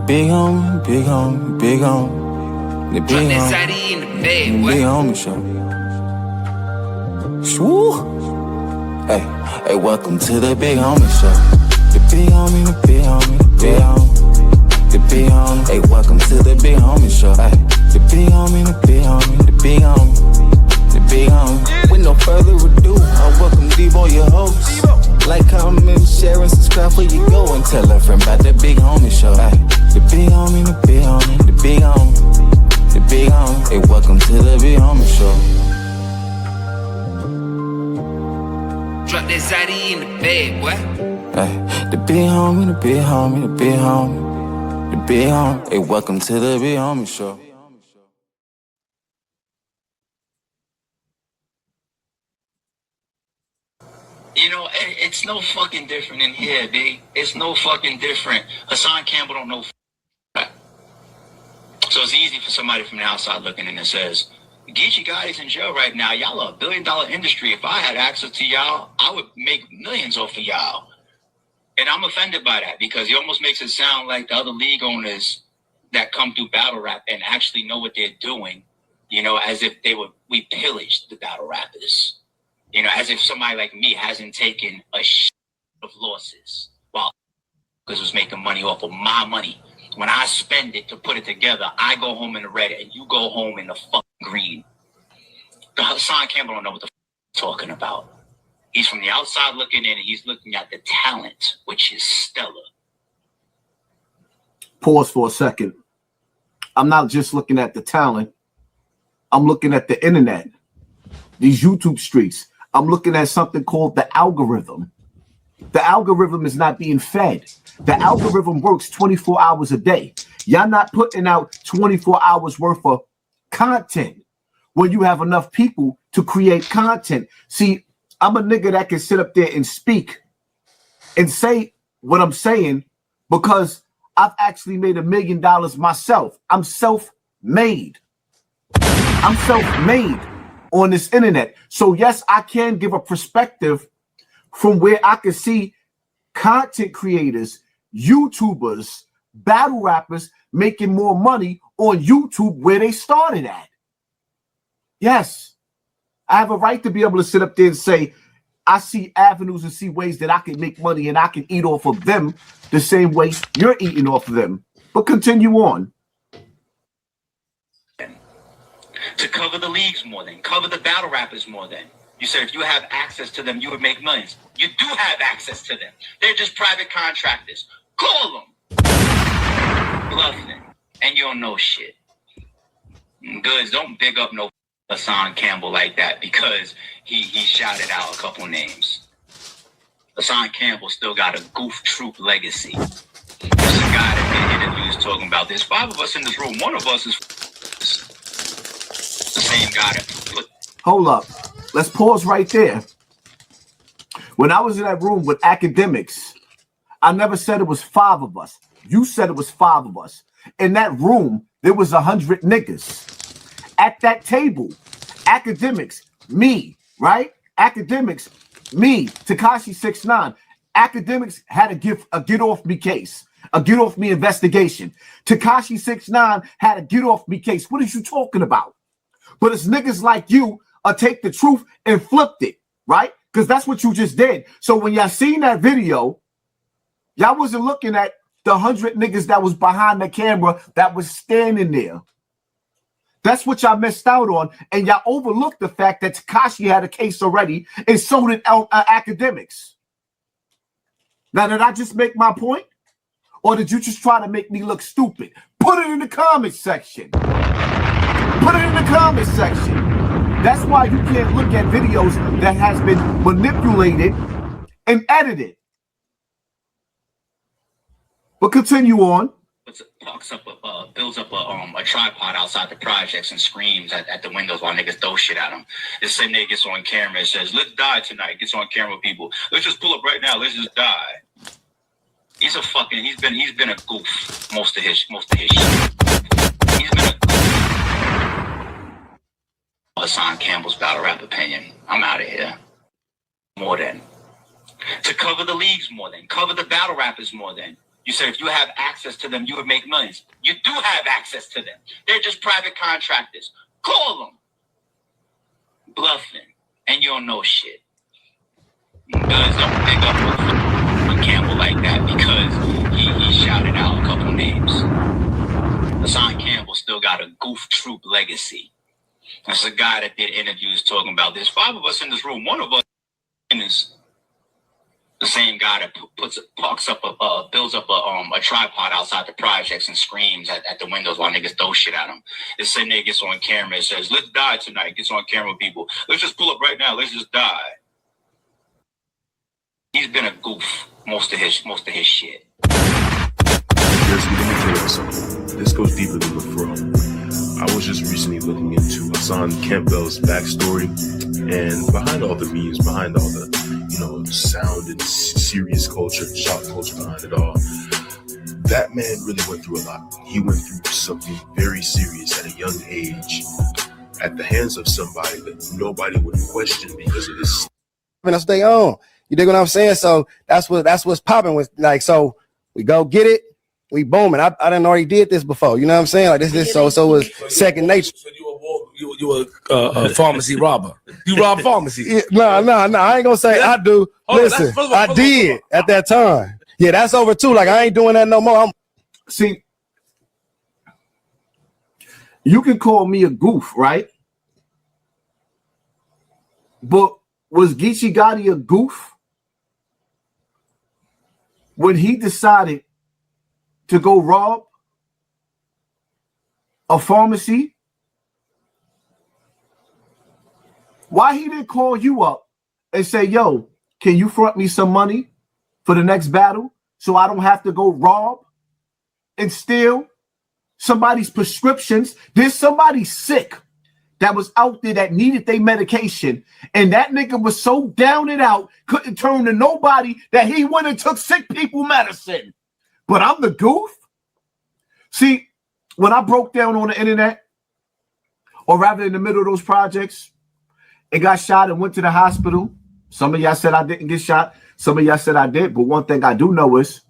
big homie, big homie, big homie. The big homie, the big homie show. Shwoo. Hey, welcome to the big homie show. The big homie, the big homie, the big homie. The big homie. Hey, welcome to the big homie show. Hey, the big homie, the big homie, the big homie. The big homie. With no further ado, I welcome Debo, your host. Like, comment, share, and subscribe before you go, and tell a friend about the big homie show. Ay, the big homie, the big homie, the big homie, the big homie. Hey, welcome to the big homie show. Drop that Zaddy in the bed, boy. Ay, the big homie, the big homie, the big homie, the big homie. Hey, welcome to the big homie show. You know, it's no fucking different in here, B. It's no fucking different. Hassan Campbell don't know that. So it's easy for somebody from the outside looking in and says, Geechee guys in jail right now. Y'all are $1 billion industry. If I had access to y'all, I would make millions off of y'all. And I'm offended by that because he almost makes it sound like the other league owners that come through battle rap and actually know what they're doing, you know, as if we pillaged the battle rappers. You know, as if somebody like me hasn't taken a shit of losses while because was making money off of my money. When I spend it to put it together, I go home in the red and you go home in the fucking green. The Hassan Campbell don't know what the he's talking about. He's from the outside looking in and he's looking at the talent, which is stellar. Pause for a second. I'm not just looking at the talent. I'm looking at the internet, these YouTube streets. I'm looking at something called the algorithm. The algorithm is not being fed. The algorithm works 24 hours a day. Y'all not putting out 24 hours worth of content when you have enough people to create content. See, I'm a nigga that can sit up there and speak and say what I'm saying because I've actually made $1 million myself. I'm self-made. I'm self-made on this internet. So yes, I can give a perspective from where I can see content creators, YouTubers, battle rappers making more money on YouTube where they started at. Yes, I have a right to be able to sit up there and say, I see avenues and see ways that I can make money and I can eat off of them the same way you're eating off of them. But continue on. To cover the leagues more than, cover the battle rappers more than. You said if you have access to them, you would make millions. You do have access to them. They're just private contractors. Call them. Bluffing. And you don't know shit. Goods, don't big up no Hassan Campbell like that because he shouted out a couple names. Hassan Campbell still got a goof troop legacy. There's a guy that did interviews talking about this. 5 of us in this room. One of us is the same guy that put. Hold up. Let's pause right there. When I was in that room with academics, I never said it was 5 of us. You said it was 5 of us. In that room, there was 100 niggas. At that table, academics, me, right? Academics, me, Tekashi 6ix9ine. Academics had a get off me case, a get off me investigation. Tekashi 6ix9ine had a get off me case. What are you talking about? But it's niggas like you take the truth and flipped it, right? Because that's what you just did. So when y'all seen that video, y'all wasn't looking at the 100 niggas that was behind the camera that was standing there. That's what y'all missed out on. And y'all overlooked the fact that Tekashi had a case already and so did academics. Now, did I just make my point? Or did you just try to make me look stupid? Put it in the comments section. Put it in the comments section. That's why you can't look at videos that has been manipulated and edited. But continue on. Builds up a tripod outside the projects and screams at the windows while niggas throw shit at him. This same nigga gets on camera and says, "Let's die tonight." Gets on camera with people. Let's just pull up right now. Let's just die. He's been a goof most of his shit. He's been a goof. Hassan Campbell's battle rap opinion. I'm out of here. More than. To cover the leagues more than. Cover the battle rappers more than. You said if you have access to them, you would make millions. You do have access to them. They're just private contractors. Call them. Bluffing. And you don't know shit. Guns don't pick up on Campbell like that because he shouted out a couple names. Hassan Campbell still got a goof troop legacy. That's a guy that did interviews talking about there's 5 of us in this room. One of us is the same guy that builds up a tripod outside the projects and screams at the windows while niggas throw shit at him. This same nigga gets on camera and says, "Let's die tonight." Gets on camera with people. "Let's just pull up right now. Let's just die." He's been a goof most of his shit. Let me tell you something. This goes deeper than the fro. I was just recently looking into Hassan Campbell's backstory, and behind all the memes, behind all the sound and serious culture, shock culture behind it all, that man really went through a lot. He went through something very serious at a young age, at the hands of somebody that nobody would question because of this. I'm gonna stay on. You dig what I'm saying? So that's what's popping with, like, so we go get it, we booming. I done already did this before. You know what I'm saying? Like this so it was second nature. So you a pharmacy robber. You rob pharmacy. No, I ain't gonna say I do. Listen, I did at that time. Yeah, that's over too. Like I ain't doing that no more. See, you can call me a goof, right? But was Geechee Gotti a goof when he decided to go rob a pharmacy? Why he didn't call you up and say, "Yo, can you front me some money for the next battle so I don't have to go rob and steal somebody's prescriptions?" There's somebody sick that was out there that needed their medication, and that nigga was so down and out, couldn't turn to nobody, that he went and took sick people medicine. But I'm the goof? See, when I broke down on the internet, or rather in the middle of those projects, and got shot and went to the hospital, some of y'all said I didn't get shot, some of y'all said I did, but one thing I do know is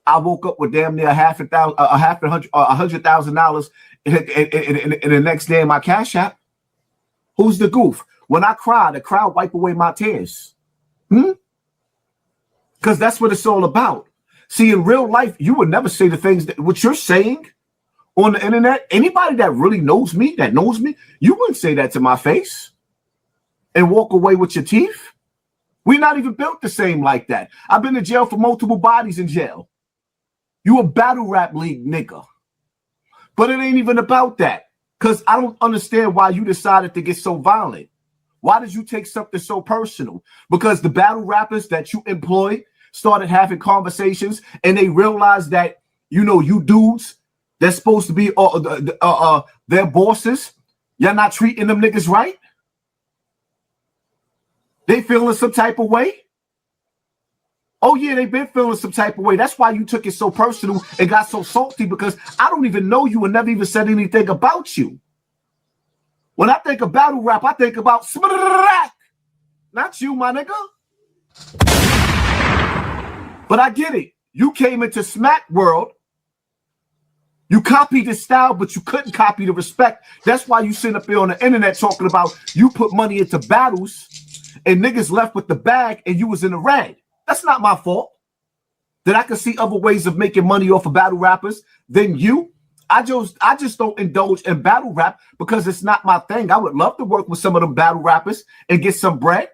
I woke up with damn near $100,000 in the next day in my Cash App. Who's the goof? When I cry, the crowd wipe away my tears. Because that's what it's all about. See, in real life, you would never say the things that what you're saying on the internet. Anybody that really knows me, you wouldn't say that to my face and walk away with your teeth. We're not even built the same like that. I've been in jail for multiple bodies in jail. You a battle rap league nigga. But it ain't even about that. Because I don't understand why you decided to get so violent. Why did you take something so personal? Because the battle rappers that you employed started having conversations and they realized that, you dudes that's supposed to be their bosses, y'all not treating them niggas right? They feeling some type of way? Oh, yeah, they've been feeling some type of way. That's why you took it so personal and got so salty, because I don't even know you and never even said anything about you. When I think of battle rap, I think about not you, my nigga. But I get it. You came into Smack World. You copied the style, but you couldn't copy the respect. That's why you sit up here on the internet talking about you put money into battles and niggas left with the bag and you was in the red. That's not my fault. That I could see other ways of making money off of battle rappers than you. I just don't indulge in battle rap because it's not my thing. I would love to work with some of them battle rappers and get some bread.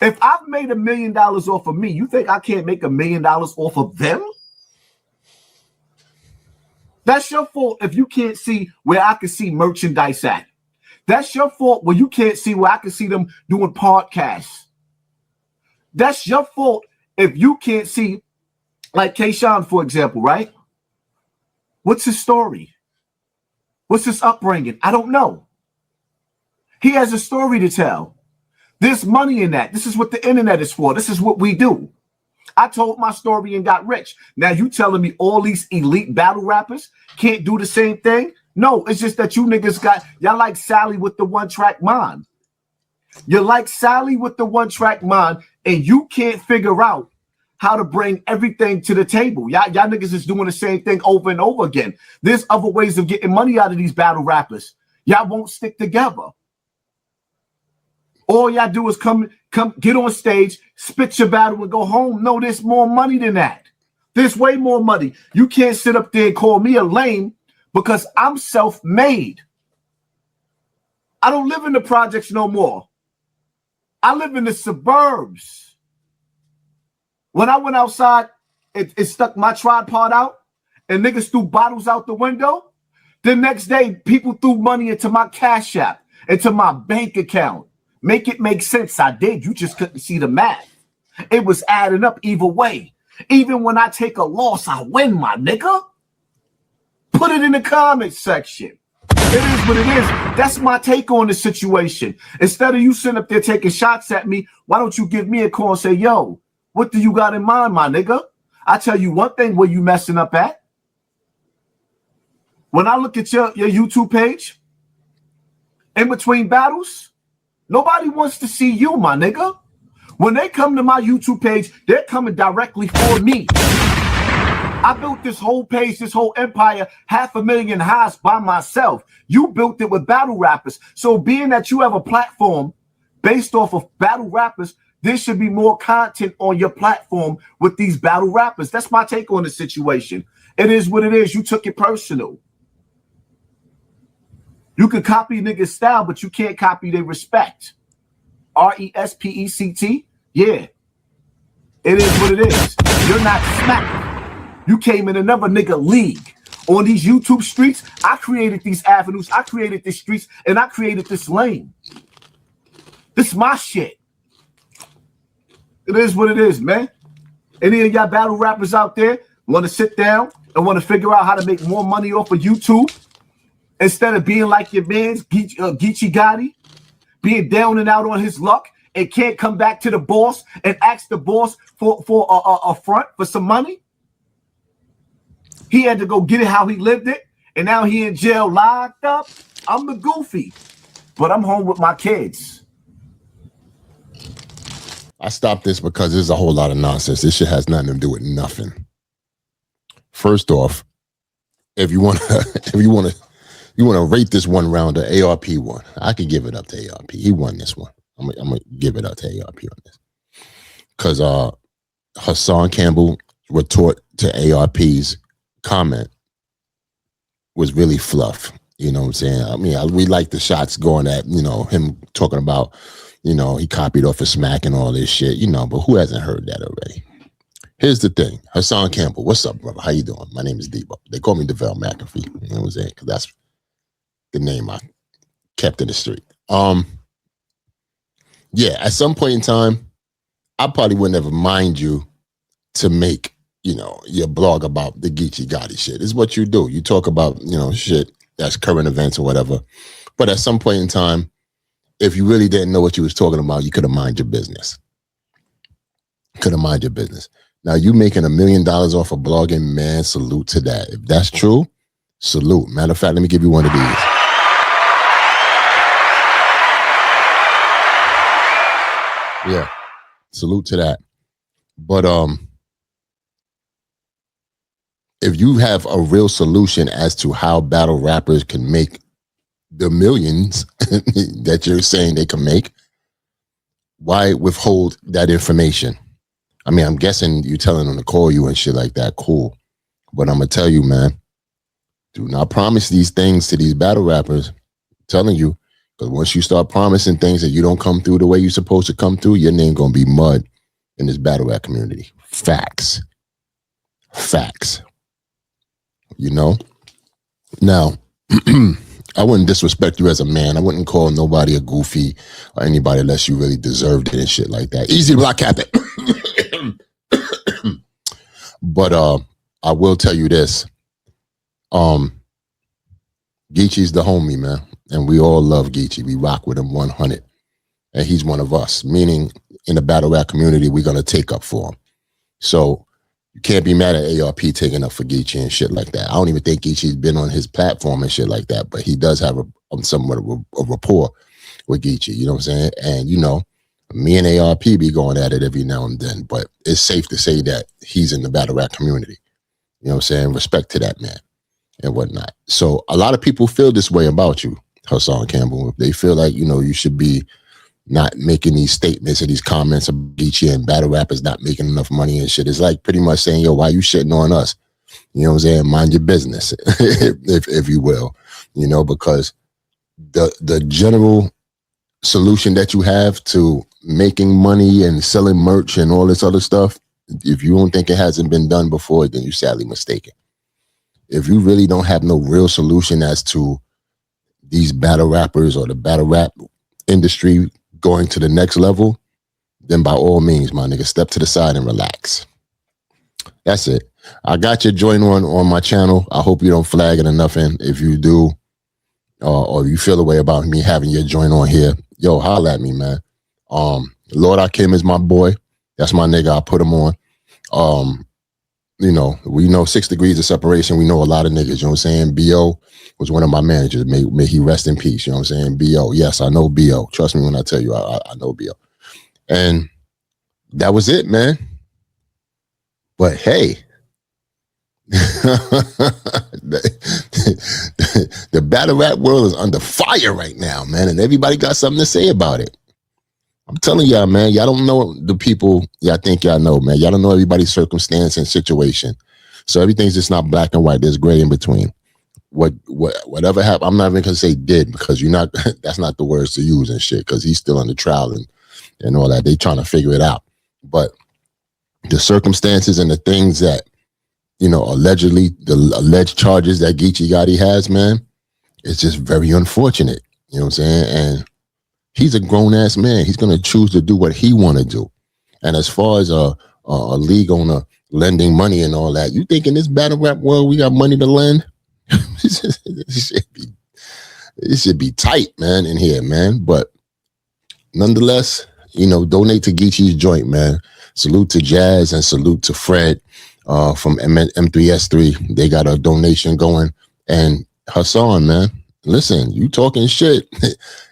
If I've made $1 million off of me, you think I can't make $1 million off of them? That's your fault if you can't see where I can see merchandise at. That's your fault when you can't see where I can see them doing podcasts. That's your fault if you can't see, like Kayshawn, for example, right? What's his story? What's his upbringing? I don't know. He has a story to tell. There's money in that. This is what the internet is for. This is what we do. I told my story and got rich. Now you telling me all these elite battle rappers can't do the same thing? No, it's just that you niggas y'all like Sally with the one-track mind. You like Sally with the one-track mind, and you can't figure out how to bring everything to the table. Y'all niggas is doing the same thing over and over again. There's other ways of getting money out of these battle rappers. Y'all won't stick together. All y'all do is come get on stage, spit your battle, and go home. No, there's more money than that. There's way more money. You can't sit up there and call me a lame because I'm self-made. I don't live in the projects no more. I live in the suburbs. When I went outside, it stuck my tripod out and niggas threw bottles out the window. The next day, people threw money into my Cash App, into my bank account. Make it make sense. I did. You just couldn't see the math. It was adding up either way. Even when I take a loss, I win, my nigga. Put it in the comments section. It is what it is. That's my take on the situation. Instead of you sitting up there taking shots at me, why don't you give me a call and say, yo, what do you got in mind, my nigga? I tell you one thing where you messing up at. When I look at your YouTube page, in between battles, nobody wants to see you, my nigga. When they come to my YouTube page, they're coming directly for me. I built this whole page, this whole empire, 500,000 highs by myself. You built it with battle rappers. So being that you have a platform based off of battle rappers, there should be more content on your platform with these battle rappers. That's my take on the situation. It is what it is. You took it personal. You can copy niggas' style, but you can't copy their respect. RESPECT? Yeah. It is what it is. You're not smack. You came in another nigga league. On these YouTube streets, I created these avenues, I created these streets, and I created this lane. This is my shit. It is what it is, man. Any of y'all battle rappers out there want to sit down and want to figure out how to make more money off of YouTube instead of being like your man's Geechee Gotti, being down and out on his luck and can't come back to the boss and ask the boss for a front for some money? He had to go get it how he lived it, and now he in jail locked up. I'm the goofy, but I'm home with my kids. I stopped this because there's a whole lot of nonsense. This shit has nothing to do with nothing. First off, if you want to rate this one round, the ARP one, I could give it up to ARP. He won this one. I'm gonna give it up to ARP on this because Hassan Campbell retort to ARP's comment was really fluff. You know what I'm saying? I mean, we like the shots going at, him talking about, he copied off of Smack and all this shit, but who hasn't heard that already? Here's the thing. Hassan Campbell, what's up, brother? How you doing? My name is Debo. They call me DeVell McAfee. You know what I'm saying? Because that's the name I kept in the street. Yeah, at some point in time, I probably would never mind you to make your blog about the Geechee Gotti shit. It's what you do. You talk about, shit that's current events or whatever. But at some point in time, if you really didn't know what you was talking about, you could have mind your business. Now, you making $1 million off of blogging, man, salute to that. If that's true, salute. Matter of fact, let me give you one of these. Yeah, salute to that. But if you have a real solution as to how battle rappers can make the millions that you're saying they can make, why withhold that information? I mean, I'm guessing you telling them to call you and shit like that. Cool. But I'm going to tell you, man, do not promise these things to these battle rappers. I'm telling you, because once you start promising things that you don't come through the way you're supposed to come through, your name going to be mud in this battle rap community. Facts. Now, I wouldn't disrespect you as a man. I wouldn't call nobody a goofy or anybody unless you really deserved it and shit like that. Easy to block Captain. But I will tell you this. Geechee's the homie, man. And we all love Geechee. We rock with him 100. And he's one of us. Meaning, in the battle rap community, we're going to take up for him. So, you can't be mad at ARP taking up for Geechee and shit like that. I don't even think Geechee's been on his platform and shit like that, but he does have somewhat of a rapport with Geechee, you know what I'm saying? And, Me and ARP be going at it every now and then, but it's safe to say that he's in the battle rap community. You know what I'm saying? Respect to that man and whatnot. So a lot of people feel this way about you, Hassan Campbell. They feel like, you know, you should be not making these statements or these comments about Geechee and battle rappers not making enough money and shit. It's like pretty much saying, yo, why you shitting on us? You know what I'm saying? Mind your business, if you will, you know, because the general solution that you have to making money and selling merch and all this other stuff, if you don't think it hasn't been done before, then you're sadly mistaken. If you really don't have no real solution as to these battle rappers or the battle rap industry going to the next level, then by all means, my nigga, step to the side and relax. That's it. I got your joint on my channel. I hope you don't flag it or nothing. If you do, or you feel a way about me having your joint on here, yo, holla at me, man. Lord Akim is my boy. That's my nigga. I put him on. You know, we know 6 degrees of separation. We know a lot of niggas, you know what I'm saying? B.O. was one of my managers. May he rest in peace, you know what I'm saying? B.O. Yes, I know B.O. Trust me when I tell you, I know B.O. And that was it, man. But hey, the battle rap world is under fire right now, man, and everybody got something to say about it. I'm telling y'all, man, y'all don't know the people y'all think y'all know, man. Y'all don't know everybody's circumstance and situation. So everything's just not black and white. There's gray in between. Whatever happened, I'm not even gonna say did, because you're not. That's not the words to use and shit, because he's still on the trial and all that. They trying to figure it out. But the circumstances and the things that, you know, allegedly, the alleged charges that Geechee Gotti has, man, it's just very unfortunate. You know what I'm saying? And he's a grown-ass man. He's going to choose to do what he want to do. And as far as a league owner lending money and all that, you think in this battle rap world we got money to lend? It should be tight, man, in here, man. But nonetheless, you know, donate to Geechee's joint, man. Salute to Jazz and salute to Fred from M3S3. They got a donation going. And Hassan, man, listen, you talking shit.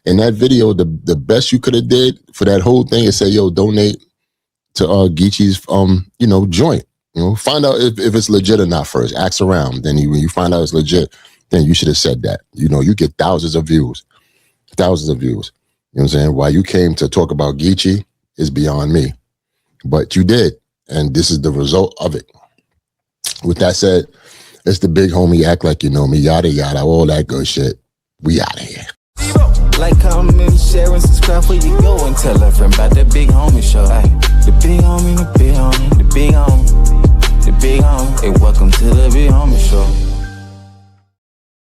In that video, the best you could have did for that whole thing is say, yo, donate to Geechee's you know, joint. You know, find out if it's legit or not first. Ask around. Then when you find out it's legit, then you should have said that. You know, you get thousands of views. Thousands of views. You know what I'm saying? Why you came to talk about Geechee is beyond me. But you did. And this is the result of it. With that said, it's the big homie, act like you know me, yada yada, all that good shit. We out of here. Like, comment, share, and subscribe before you go, and tell a friend about the big homie show. Ay, the big homie, the big homie, the big homie, the big homie. Hey, welcome to the big homie show.